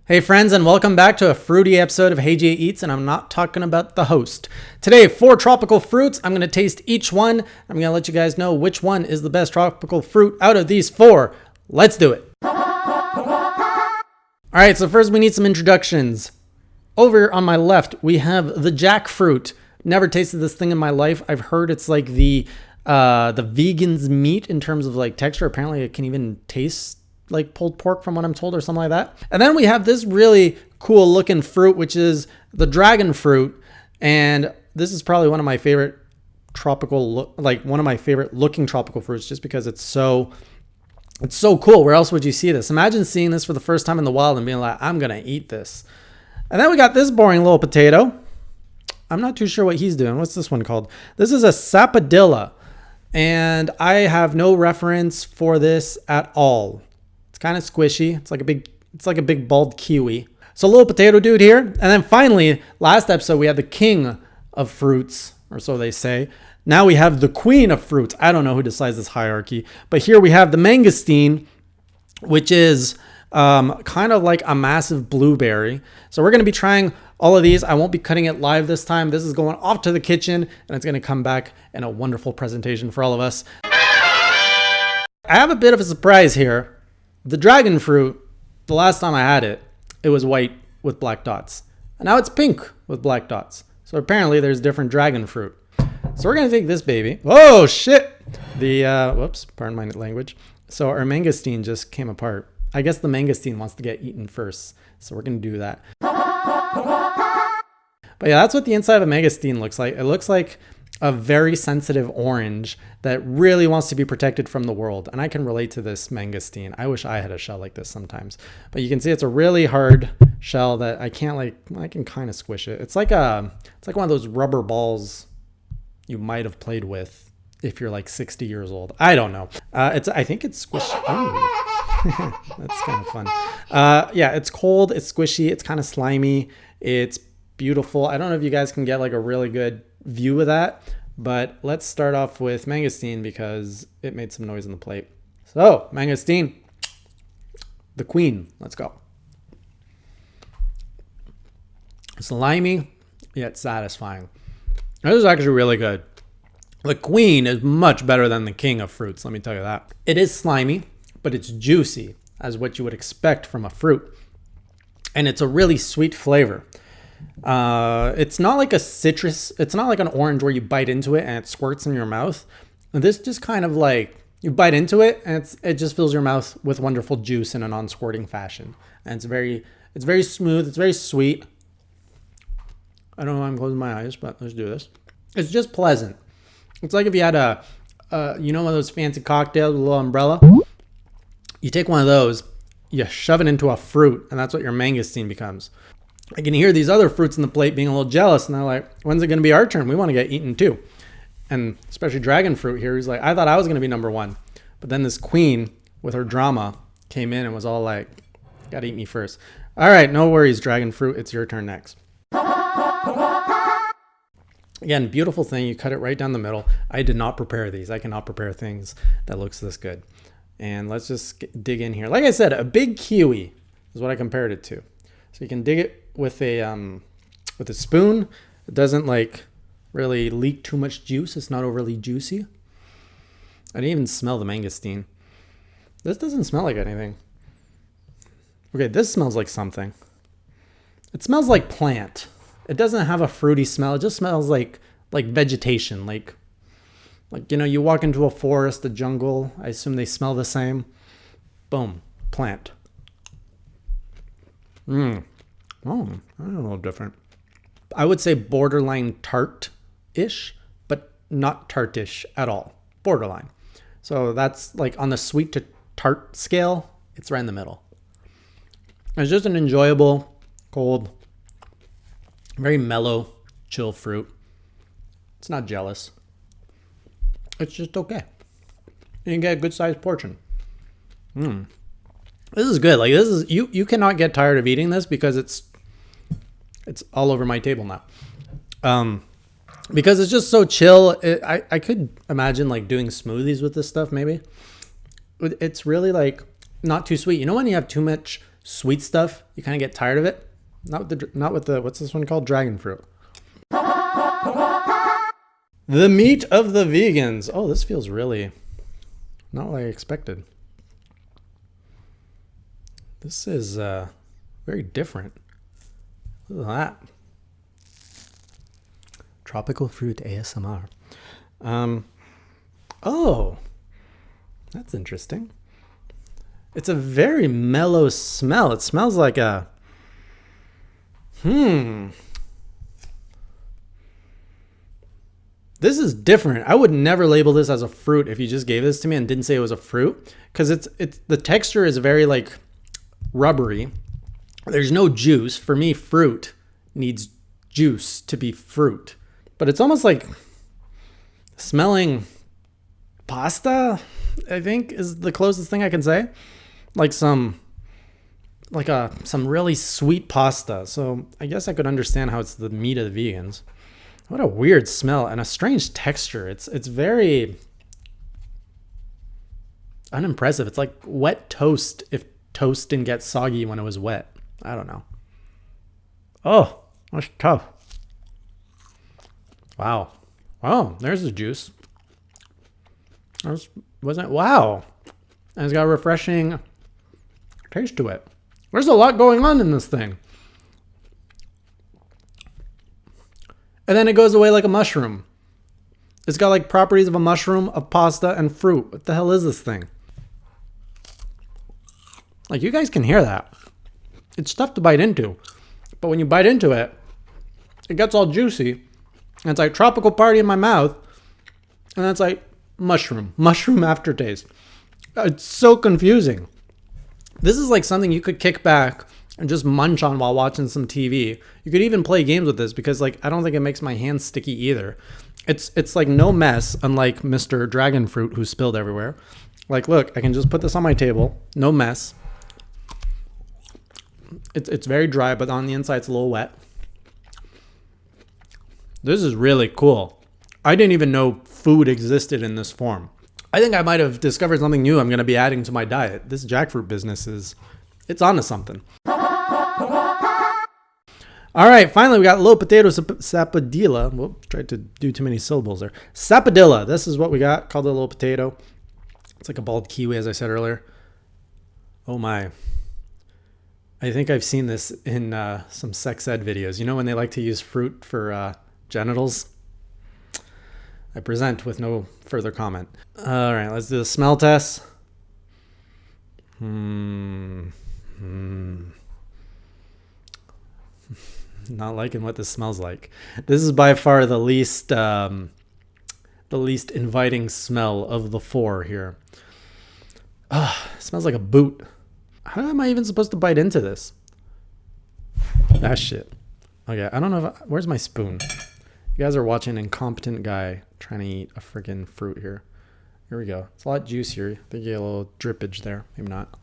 Hey friends, and welcome back to a fruity episode of Hey Jay Eats, and I'm not talking about the host. Today, 4 tropical fruits. I'm going to taste each one. I'm going to let you guys know which one is the best tropical fruit out of these 4. Let's do it. Alright, so first we need some introductions. Over on my left, we have the Jackfruit. Never tasted this thing in my life. I've heard it's like the vegan's meat in terms of like texture. Apparently it can even taste like pulled pork from what I'm told or something like that. And then we have this really cool looking fruit, which is the Dragonfruit. And this is probably one of my favorite looking tropical fruits just because it's so cool. Where else would you see this? Imagine seeing this for the first time in the wild and being like, I'm going to eat this. And then we got this boring little potato. I'm not too sure what he's doing. What's this one called? This is a sapodilla. And I have no reference for this at all. It's kind of squishy. It's like a big bald kiwi. So little potato dude here. And then finally, last episode, we had the king of fruits, or so they say. Now we have the queen of fruits. I don't know who decides this hierarchy. But here we have the Mangosteen, which is kind of like a massive blueberry. So we're going to be trying all of these. I won't be cutting it live this time. This is going off to the kitchen, and it's going to come back in a wonderful presentation for all of us. I have a bit of a surprise here. The Dragonfruit, the last time I had it, it was white with black dots. And now it's pink with black dots. So apparently there's different Dragonfruit. So we're going to take this baby. Whoa, shit! Whoops, pardon my language. So our Mangosteen just came apart. I guess the Mangosteen wants to get eaten first. So we're going to do that. But yeah, that's what the inside of a Mangosteen looks like. It looks like a very sensitive orange that really wants to be protected from the world. And I can relate to this Mangosteen. I wish I had a shell like this sometimes. But you can see it's a really hard shell that I can kind of squish it. It's like one of those rubber balls you might have played with if you're like 60 years old. I don't know. I think it's squishy. That's kind of fun. Yeah, it's cold, it's squishy, it's kind of slimy, it's beautiful. I don't know if you guys can get like a really good view of that, but let's start off with Mangosteen because it made some noise on the plate. So Mangosteen, the queen, let's go. Slimy yet satisfying. This is actually really good. The queen is much better than the king of fruits, let me tell you that. It is slimy, but it's juicy as what you would expect from a fruit, and it's a really sweet flavor. It's not like a citrus. It's not like an orange where you bite into it and it squirts in your mouth. This just kind of like you bite into it and it just fills your mouth with wonderful juice in a non-squirting fashion. And it's very smooth. It's very sweet. I don't know why I'm closing my eyes, but let's do this. It's just pleasant. It's like if you had one of those fancy cocktails with a little umbrella. You take one of those, you shove it into a fruit, and that's what your Mangosteen becomes. I can hear these other fruits in the plate being a little jealous, and they're like, when's it going to be our turn? We want to get eaten too. And especially Dragonfruit here, he's like, I thought I was going to be number 1. But then this queen with her drama came in and was all like, got to eat me first. All right, no worries, Dragonfruit. It's your turn next. Again, beautiful thing. You cut it right down the middle. I did not prepare these. I cannot prepare things that looks this good. And let's just dig in here. Like I said, a big kiwi is what I compared it to. So you can dig it with a spoon. It doesn't like really leak too much juice. It's not overly juicy. I didn't even smell the Mangosteen. This doesn't smell like anything. Okay, this smells like something. It smells like plant. It doesn't have a fruity smell. It just smells like vegetation. Like you walk into a forest, a jungle. I assume they smell the same. Boom, plant. Oh, that's a little different. I would say borderline tart-ish, but not tartish at all. Borderline. So that's like on the sweet to tart scale, it's right in the middle. It's just an enjoyable, cold, very mellow, chill fruit. It's not jealous. It's just okay. You can get a good sized portion. This is good. Like this is you cannot get tired of eating this because it's all over my table now. Because it's just so chill. I could imagine like doing smoothies with this stuff maybe. It's really like not too sweet. You know when you have too much sweet stuff, you kind of get tired of it. Not with the what's this one called? Dragonfruit. The meat of the vegans. Oh, this feels really not what I expected. This is very different. Look at that. Tropical fruit ASMR. Oh, that's interesting. It's a very mellow smell. It smells like a... This is different. I would never label this as a fruit if you just gave this to me and didn't say it was a fruit. Because it's the texture is very like rubbery. There's no juice. For me, fruit needs juice to be fruit. But it's almost like smelling pasta, I think, is the closest thing I can say. Like some really sweet pasta. So I guess I could understand how it's the meat of the vegans. What a weird smell and a strange texture. It's very unimpressive. It's like wet toast if toast didn't get soggy when it was wet. I don't know. Oh, that's tough. Wow. Oh, there's the juice. Wasn't it? Wow. And it's got a refreshing taste to it. There's a lot going on in this thing. And then it goes away like a mushroom. It's got like properties of a mushroom, of pasta, and fruit. What the hell is this thing? Like, you guys can hear that. It's tough to bite into. But when you bite into it, it gets all juicy. And it's like tropical party in my mouth. And then it's like mushroom aftertaste. It's so confusing. This is like something you could kick back and just munch on while watching some TV. You could even play games with this because like I don't think it makes my hands sticky either. It's like no mess, unlike Mr. Dragonfruit who spilled everywhere. Like, look, I can just put this on my table, no mess. It's very dry, but on the inside it's a little wet. This is really cool. I didn't even know food existed in this form. I think I might have discovered something new I'm going to be adding to my diet. This jackfruit business it's onto something. All right, finally we got little potato sapodilla. Whoop, tried to do too many syllables there. Sapodilla. This is what we got, called a little potato. It's like a bald kiwi, as I said earlier. Oh my. I think I've seen this in some sex ed videos. You know when they like to use fruit for genitals? I present with no further comment. All right, let's do the smell test. Not liking what this smells like. This is by far the least inviting smell of the four here. It smells like a boot. How am I even supposed to bite into this? Ah, shit. Okay, I don't know where's my spoon? You guys are watching an incompetent guy trying to eat a freaking fruit here. Here we go. It's a lot juicier. I think you get a little drippage there. Maybe not.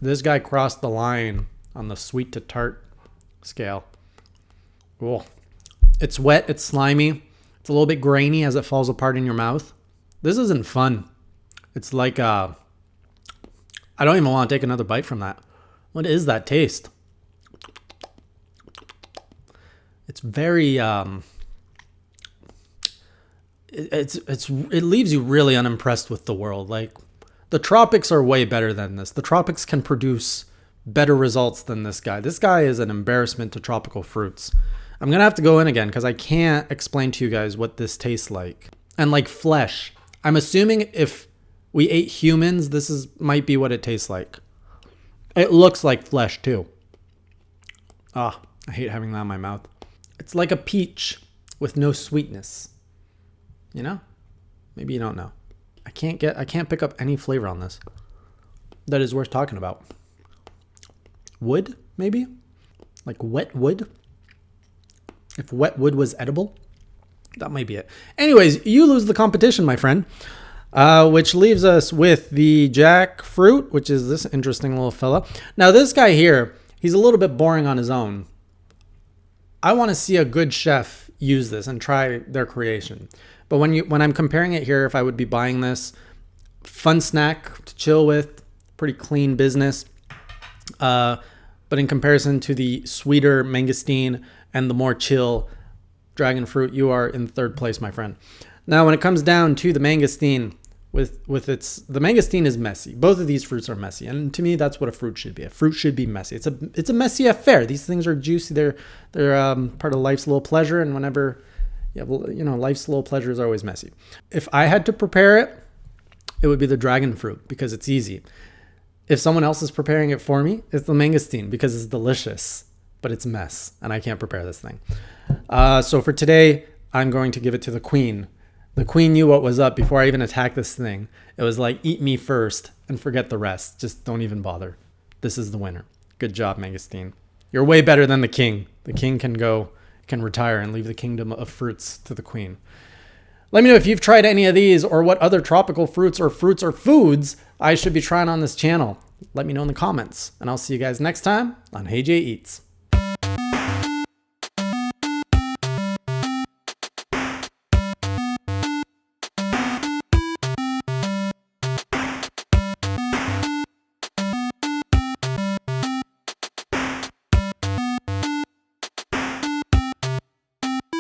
This guy crossed the line on the sweet to tart scale. Cool. It's wet. It's slimy. It's a little bit grainy as it falls apart in your mouth. This isn't fun. It's like, I don't even want to take another bite from that. What is that taste? It's very, it leaves you really unimpressed with the world. Like, the tropics are way better than this. The tropics can produce better results than this guy. This guy is an embarrassment to tropical fruits. I'm going to have to go in again because I can't explain to you guys what this tastes like. And like flesh. I'm assuming if we ate humans, might be what it tastes like. It looks like flesh too. I hate having that in my mouth. It's like a peach with no sweetness. You know? Maybe you don't know. I can't pick up any flavor on this that is worth talking about. Wood, maybe? Like wet wood? If wet wood was edible? That might be it. Anyways, you lose the competition, my friend. Which leaves us with the jackfruit, which is this interesting little fella. Now, this guy here, he's a little bit boring on his own. I want to see a good chef use this and try their creation. But when I'm comparing it here, if I would be buying this fun snack to chill with, pretty clean business. But in comparison to the sweeter mangosteen and the more chill dragonfruit, you are in third place, my friend. Now, when it comes down to the mangosteen, the mangosteen is messy. Both of these fruits are messy, and to me, that's what a fruit should be. A fruit should be messy. It's a messy affair. These things are juicy. They're part of life's little pleasure, and whenever, life's little pleasure is always messy. If I had to prepare it, it would be the dragonfruit because it's easy. If someone else is preparing it for me, it's the mangosteen because it's delicious, but it's a mess, and I can't prepare this thing. So for today, I'm going to give it to the queen. The queen knew what was up before I even attacked this thing. It was like, eat me first and forget the rest. Just don't even bother. This is the winner. Good job, Mangosteen. You're way better than the king. The king can retire and leave the kingdom of fruits to the queen. Let me know if you've tried any of these or what other tropical fruits or foods I should be trying on this channel. Let me know in the comments, and I'll see you guys next time on Hey Jay Eats.